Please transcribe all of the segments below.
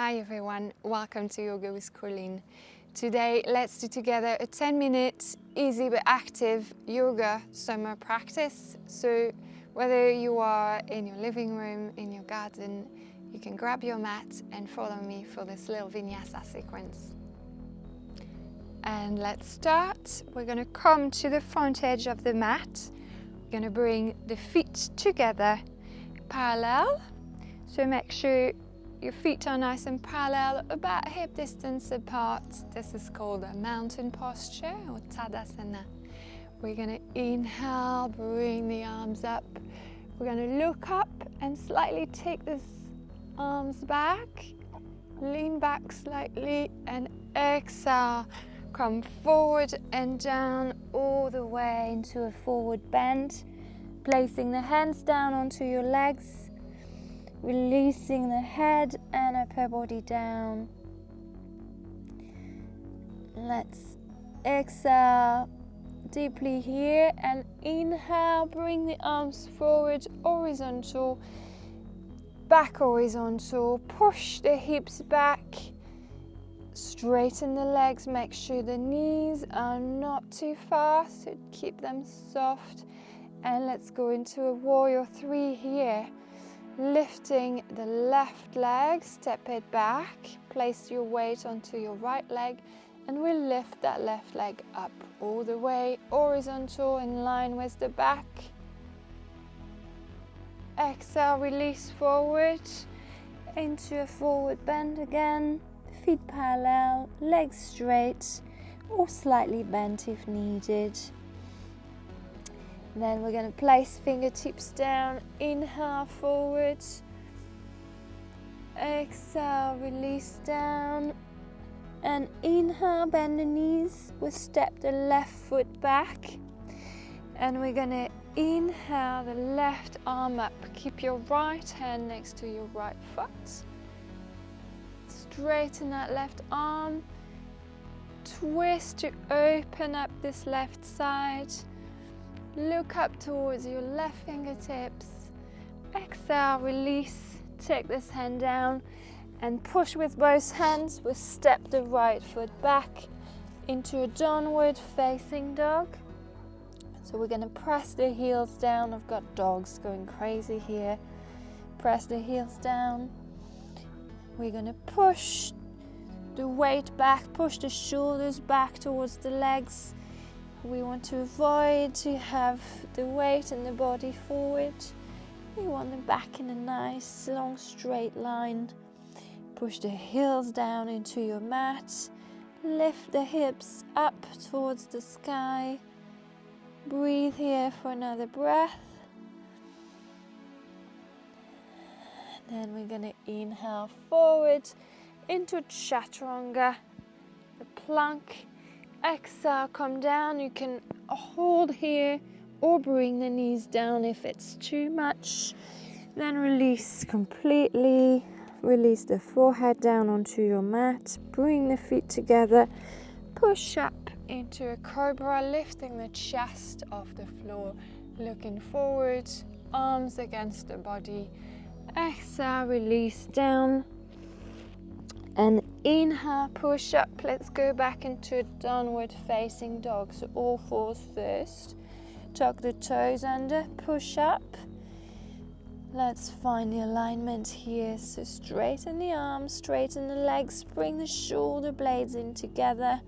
Hi everyone, welcome to Yoga with Coline. Today let's do together a 10-minute easy but active yoga summer practice. So whether you are in your living room, in your garden, you can grab your mat and follow me for this little vinyasa sequence. And let's start. We're going to come to the front edge of the mat. We're going to bring the feet together parallel. So make sure your feet are nice and parallel, about hip distance apart. This is called a mountain posture or Tadasana. We're going to inhale, bring the arms up. We're going to look up and slightly take the arms back. Lean back slightly and exhale. Come forward and down all the way into a forward bend. Placing the hands down onto your legs. Releasing the head and upper body down. Let's exhale deeply here and inhale, bring the arms forward, horizontal, back horizontal, push the hips back, straighten the legs, make sure the knees are not too far, so keep them soft. And let's go into a warrior 3 here. Lifting the left leg, step it back, place your weight onto your right leg, and we'll lift that left leg up all the way, horizontal in line with the back. Exhale, release forward into a forward bend again, feet parallel, legs straight or slightly bent if needed. Then we're going to place fingertips down, inhale forward, exhale, release down, and inhale, bend the knees. We'll step the left foot back, and we're going to inhale the left arm up. Keep your right hand next to your right foot. Straighten that left arm, twist to open up this left side. Look up towards your left fingertips. Exhale, release. Take this hand down and push with both hands. We'll step the right foot back into a downward facing dog. So we're going to press the heels down. I've got dogs going crazy here. Press the heels down. We're going to push the weight back, push the shoulders back towards the legs. We want to avoid to have the weight and the body forward. We want them back in a nice long straight line. Push the heels down into your mat. Lift the hips up towards the sky. Breathe here for another breath. Then we're going to inhale forward into Chaturanga, the plank. Exhale, come down. You can hold here or bring the knees down if it's too much. Then release completely. Release the forehead down onto your mat. Bring the feet together. Push up into a cobra, lifting the chest off the floor. Looking forward, arms against the body. Exhale, release down. And inhale, push up. Let's go back into a downward facing dog. So all fours first. Tuck the toes under, push up. Let's find the alignment here. So straighten the arms, straighten the legs, bring the shoulder blades in together.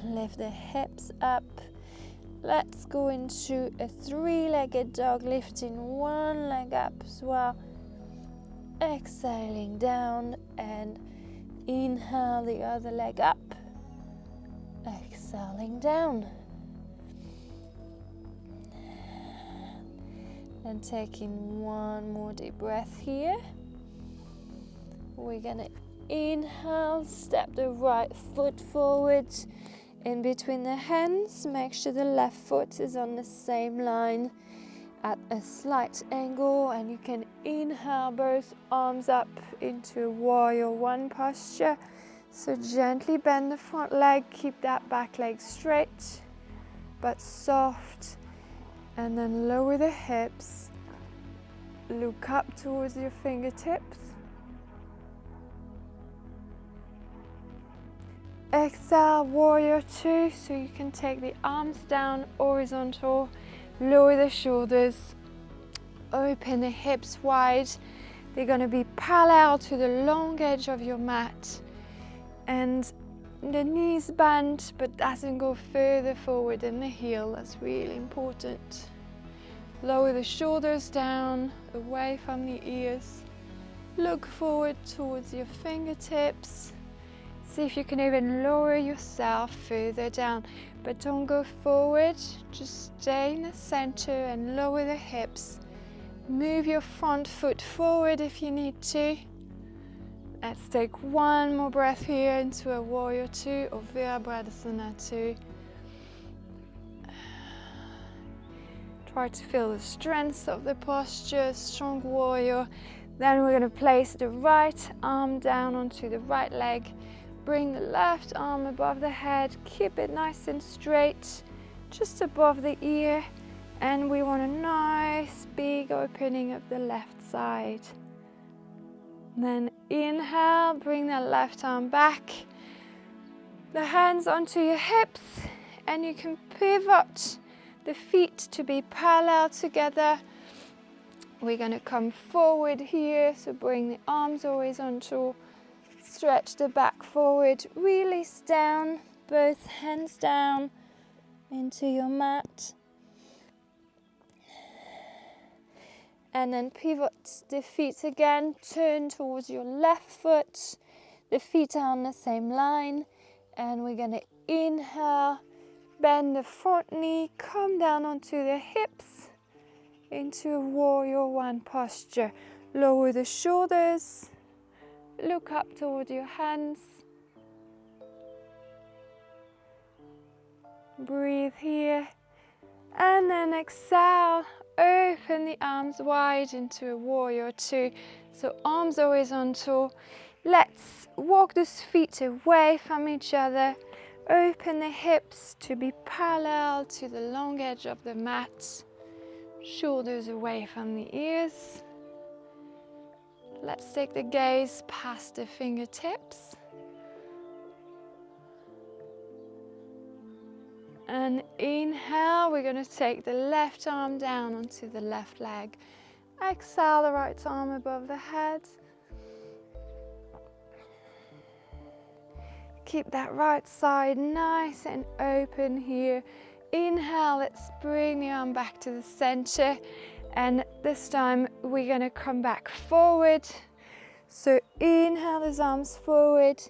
Lift the hips up. Let's go into a 3-legged dog, lifting one leg up as well. Exhaling down and inhale the other leg up. Exhaling down. And taking one more deep breath here. We're going to inhale, step the right foot forward in between the hands. Make sure the left foot is on the same line at a slight angle, and you can inhale both arms up into a warrior 1 posture. So gently bend the front leg, keep that back leg straight but soft, and then lower the hips, look up towards your fingertips, Exhale, warrior two, so you can take the arms down, horizontal, lower the shoulders, open the hips wide. They're going to be parallel to the long edge of your mat, and the knees bend but doesn't go further forward than the heel. That's really important. Lower the shoulders down, away from the ears. Look forward towards your fingertips. See if you can even lower yourself further down, but don't go forward. Just stay in the center and lower the hips. Move your front foot forward if you need to. Let's take one more breath here into a warrior two or Virabhadrasana 2. Try to feel the strength of the posture, strong warrior. Then we're going to place the right arm down onto the right leg. Bring the left arm above the head, keep it nice and straight, just above the ear, and we want a nice big opening of the left side. Then inhale, bring the left arm back, the hands onto your hips, and you can pivot the feet to be parallel together. We're going to come forward here, so bring the arms horizontal. Stretch the back forward, release down, both hands down into your mat. And then pivot the feet again, turn towards your left foot. The feet are on the same line. And we're going to inhale, bend the front knee, come down onto the hips into a warrior one posture. Lower the shoulders. Look up toward your hands. Breathe here. And then exhale, open the arms wide into a warrior two. So arms horizontal. Let's walk the feet away from each other. Open the hips to be parallel to the long edge of the mat. Shoulders away from the ears. Let's take the gaze past the fingertips. And inhale, we're going to take the left arm down onto the left leg. Exhale, the right arm above the head. Keep that right side nice and open here. Inhale, let's bring the arm back to the center. And this time we're going to come back forward. So inhale those arms forward.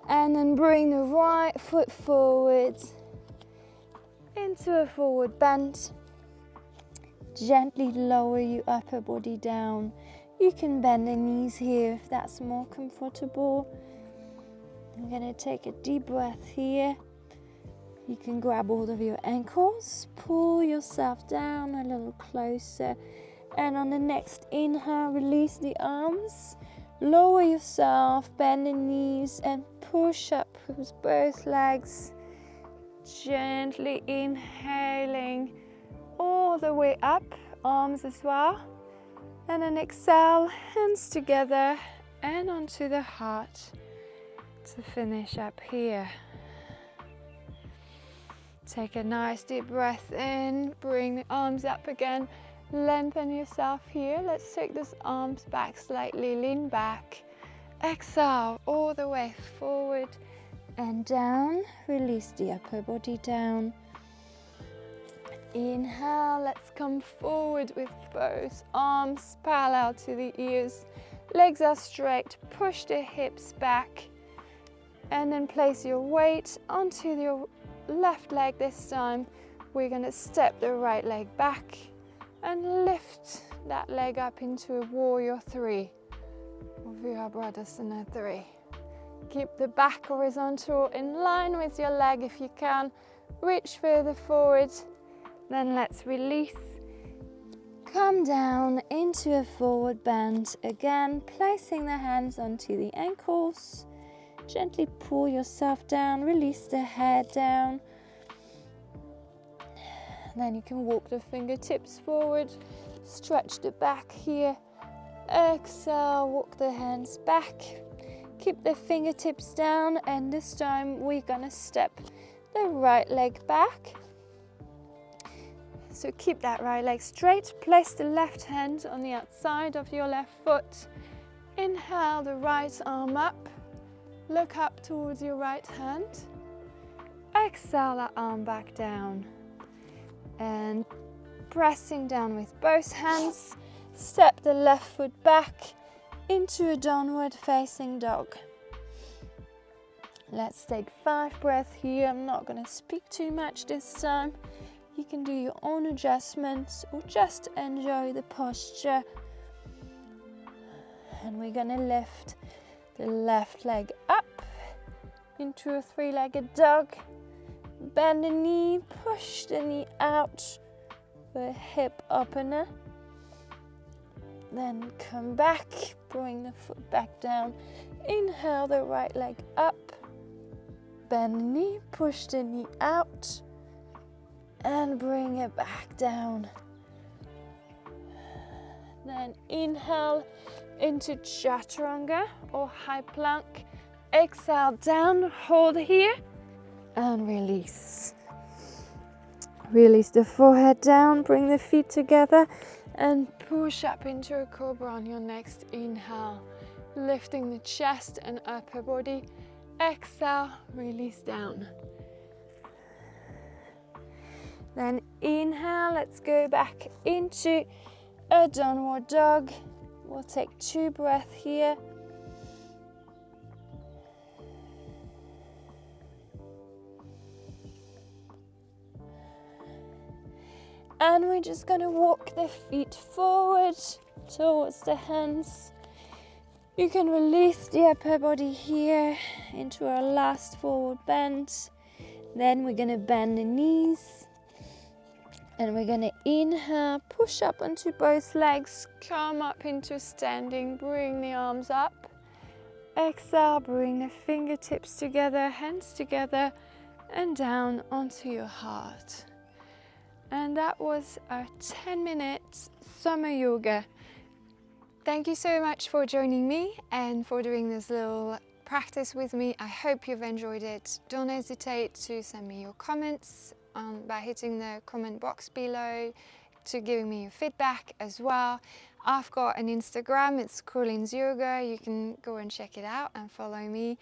And then bring the right foot forward into a forward bend. Gently lower your upper body down. You can bend the knees here if that's more comfortable. I'm going to take a deep breath here. You can grab hold of your ankles, pull yourself down a little closer, and on the next inhale, release the arms, lower yourself, bend the knees, and push up with both legs, gently inhaling all the way up, arms as well, and then exhale, hands together and onto the heart to finish up here. Take a nice deep breath in, bring the arms up again, lengthen yourself here. Let's take those arms back slightly, lean back. Exhale all the way forward and down. Release the upper body down. Inhale, let's come forward with both arms parallel to the ears. Legs are straight, push the hips back. And then place your weight onto your left leg this time. We're going to step the right leg back and lift that leg up into a warrior three, or Virabhadrasana 3. Keep the back horizontal in line with your leg if you can. Reach further forward. Then let's release. Come down into a forward bend. Again, placing the hands onto the ankles. Gently pull yourself down, release the head down. Then you can walk the fingertips forward, stretch the back here. Exhale, walk the hands back. Keep the fingertips down, and this time we're gonna step the right leg back. So keep that right leg straight. Place the left hand on the outside of your left foot. Inhale the right arm up. Look up towards your right hand. Exhale that arm back down. And pressing down with both hands, step the left foot back into a downward facing dog. Let's take 5 breaths here. I'm not going to speak too much this time. You can do your own adjustments or just enjoy the posture. And we're going to lift the left leg up into a 3-legged dog. Bend the knee, push the knee out for a hip opener. Then come back, bring the foot back down. Inhale the right leg up. Bend the knee, push the knee out. And bring it back down. Then inhale into chaturanga or high plank. Exhale down, hold here, and release. Release the forehead down, bring the feet together, and push up into a cobra on your next inhale. Lifting the chest and upper body. Exhale, release down. Then inhale, let's go back into a downward dog. We'll take 2 breaths here. And we're just going to walk the feet forward towards the hands. You can release the upper body here into our last forward bend. Then we're going to bend the knees. And we're going to inhale, push up onto both legs, come up into standing, bring the arms up. Exhale, bring the fingertips together, hands together, and down onto your heart. And that was our 10-minute summer yoga. Thank you so much for joining me and for doing this little practice with me. I hope you've enjoyed it. Don't hesitate to send me your comments by hitting the comment box below, to giving me your feedback as well. I've got an Instagram, it's colinesyoga. You can go and check it out and follow me.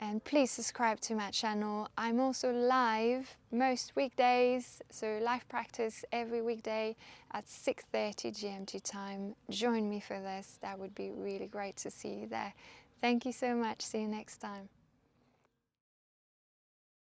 And please subscribe to my channel. I'm also live most weekdays, so live practice every weekday at 6:30 GMT time. Join me for this. That would be really great to see you there. Thank you so much. See you next time.